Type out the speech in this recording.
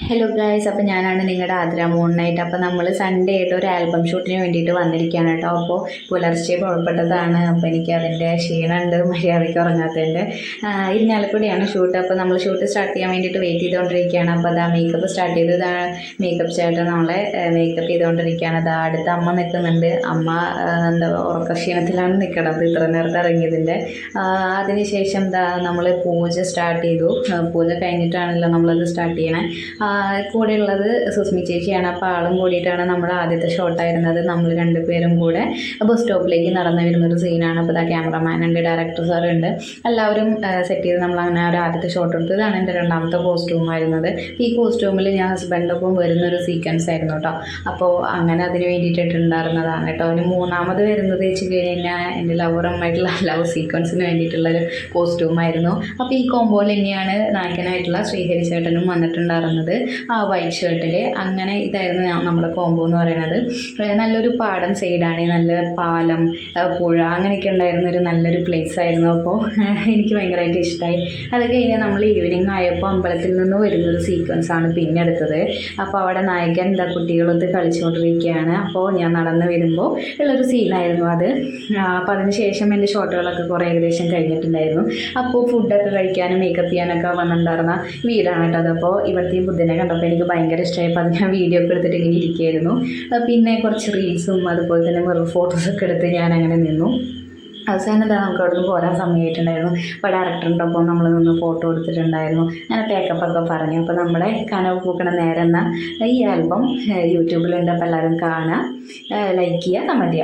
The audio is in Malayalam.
ഹലോ ഗായ്സ്, അപ്പോൾ ഞാനാണ് നിങ്ങളുടെ ആതിര മൂൺ നൈറ്റ്. അപ്പോൾ നമ്മൾ സൺഡേ ആയിട്ട് ഒരു ആൽബം ഷൂട്ടിന് വേണ്ടിയിട്ട് വന്നിരിക്കുകയാണ് കേട്ടോ. അപ്പോൾ പുലർച്ചെ പുറപ്പെട്ടതാണ്. അപ്പോൾ എനിക്ക് അതിൻ്റെ ക്ഷീണമുണ്ട്, മര്യാദയ്ക്ക് ഉറങ്ങാത്തതിൻ്റെ. ഇരിഞ്ഞാലക്കുടിയാണ് ഷൂട്ട്. അപ്പോൾ നമ്മൾ ഷൂട്ട് സ്റ്റാർട്ട് ചെയ്യാൻ വേണ്ടിയിട്ട് വെയിറ്റ് ചെയ്തുകൊണ്ടിരിക്കുകയാണ്. അപ്പോൾ അതാ മേക്കപ്പ് സ്റ്റാർട്ട് ചെയ്തതാണ്. മേക്കപ്പ് ചേട്ടൻ നമ്മളെ മേക്കപ്പ് ചെയ്തുകൊണ്ടിരിക്കുകയാണ്. അതാ അടുത്ത അമ്മ നിൽക്കുന്നുണ്ട്. അമ്മ എന്താ ഉറക്കക്ഷീണത്തിലാണ് നിൽക്കണത്, ഇത്ര നേരത്തെ ഇറങ്ങിയതിൻ്റെ. അതിനുശേഷം നമ്മൾ പൂജ സ്റ്റാർട്ട് ചെയ്തു. പൂജ കഴിഞ്ഞിട്ടാണല്ലോ നമ്മളത് സ്റ്റാർട്ട് ചെയ്യണേ. കൂടെയുള്ളത് സുസ്മി ചേച്ചിയാണ്. അപ്പോൾ ആളും കൂടിയിട്ടാണ് നമ്മുടെ ആദ്യത്തെ ഷോട്ടായിരുന്നത്. നമ്മൾ രണ്ടുപേരും കൂടെ ബസ് സ്റ്റോപ്പിലേക്ക് നടന്നു വരുന്നൊരു സീനാണ്. അപ്പോൾ ഇതാ ക്യാമറമാൻ ഉണ്ട്, ഡയറക്ടർ സാർ ഉണ്ട്, എല്ലാവരും സെറ്റ് ചെയ്ത് നമ്മൾ അങ്ങനെ ഒരു ആദ്യത്തെ ഷോട്ട് എടുത്തു. ഇതാണ് എൻ്റെ രണ്ടാമത്തെ കോസ്റ്റ്യൂമായിരുന്നത്. ഈ കോസ്റ്റ്യൂമിൽ ഞാൻ ഹസ്ബൻഡൊപ്പം വരുന്നൊരു സീക്വൻസ് ആയിരുന്നു കേട്ടോ. അപ്പോൾ അങ്ങനെ അതിന് വേണ്ടിയിട്ടിട്ടുണ്ടായിരുന്നതാണ് കേട്ടോ. അതിന് മൂന്നാമത് വരുന്നത് വെച്ച് കഴിഞ്ഞാൽ എൻ്റെ ലവറുമായിട്ടുള്ള ലവ് സീക്വൻസിന് വേണ്ടിയിട്ടുള്ളൊരു കോസ്റ്റ്യൂമായിരുന്നു. അപ്പോൾ ഈ കോമ്പോയിൽ തന്നെയാണ് നായകനായിട്ടുള്ള ശ്രീഹരി ചേട്ടനും വന്നിട്ടുണ്ടായിരുന്നത്, ആ വൈറ്റ് ഷർട്ടിൽ. അങ്ങനെ ഇതായിരുന്നു നമ്മുടെ കോംബോ എന്ന് പറയുന്നത്. നല്ലൊരു പാടം സൈഡാണ്, നല്ല പാലം, പുഴ, അങ്ങനെയൊക്കെ ഉണ്ടായിരുന്ന ഒരു നല്ലൊരു പ്ലേസ് ആയിരുന്നു. അപ്പോൾ എനിക്ക് ഭയങ്കരമായിട്ട് ഇഷ്ടമായി. അത് കഴിഞ്ഞ് നമ്മൾ ഈവനിങ് ആയപ്പോൾ അമ്പലത്തിൽ നിന്ന് വരുന്നൊരു സീക്വൻസാണ് പിന്നെ എടുത്തത്. അപ്പോൾ അവിടെ നായകൻ കുട്ടികളൊത്ത് കളിച്ചുകൊണ്ടിരിക്കുകയാണ്. അപ്പോൾ ഞാൻ നടന്ന് വരുമ്പോൾ ഉള്ളൊരു സീനായിരുന്നു അത്. അപ്പോൾ അതിന് ശേഷം എൻ്റെ ഷോട്ടുകളൊക്കെ കുറേ ഏകദേശം കഴിഞ്ഞിട്ടുണ്ടായിരുന്നു. അപ്പോൾ ഫുഡൊക്കെ കഴിക്കാനും മേക്കപ്പ് ചെയ്യാനൊക്കെ വന്നിട്ടുണ്ടായിരുന്ന വീടാണ് കേട്ടോ. അതപ്പോൾ ഇവിടുത്തെ ഈ ബുദ്ധനെ കണ്ടപ്പോൾ എനിക്ക് ഭയങ്കര ഇഷ്ടമായപ്പോൾ അത് ഞാൻ വീഡിയോ ഒക്കെ എടുത്തിട്ട് ഇങ്ങനെ ഇരിക്കുകയായിരുന്നു. പിന്നെ കുറച്ച് റീൽസും അതുപോലെ തന്നെ വെറും ഫോട്ടോസൊക്കെ എടുത്ത് ഞാൻ അങ്ങനെ നിന്നു. അവസാനം നമുക്ക് അവിടെ നിന്ന് പോരാൻ സമയമായിട്ടുണ്ടായിരുന്നു. അപ്പോൾ ഡയറക്ടറിൻ്റെ ഒപ്പം നമ്മൾ നിന്ന് ഫോട്ടോ എടുത്തിട്ടുണ്ടായിരുന്നു. അങ്ങനെ പേക്കപ്പൊക്കെ പറഞ്ഞു. അപ്പോൾ നമ്മുടെ കനവ് പൂക്കണ നേരം എന്ന ഈ ആൽബം യൂട്യൂബിലുണ്ട്. അപ്പോൾ എല്ലാവരും കാണുക, ലൈക്ക് ചെയ്യുക, കമൻറ്റ് ചെയ്യുക.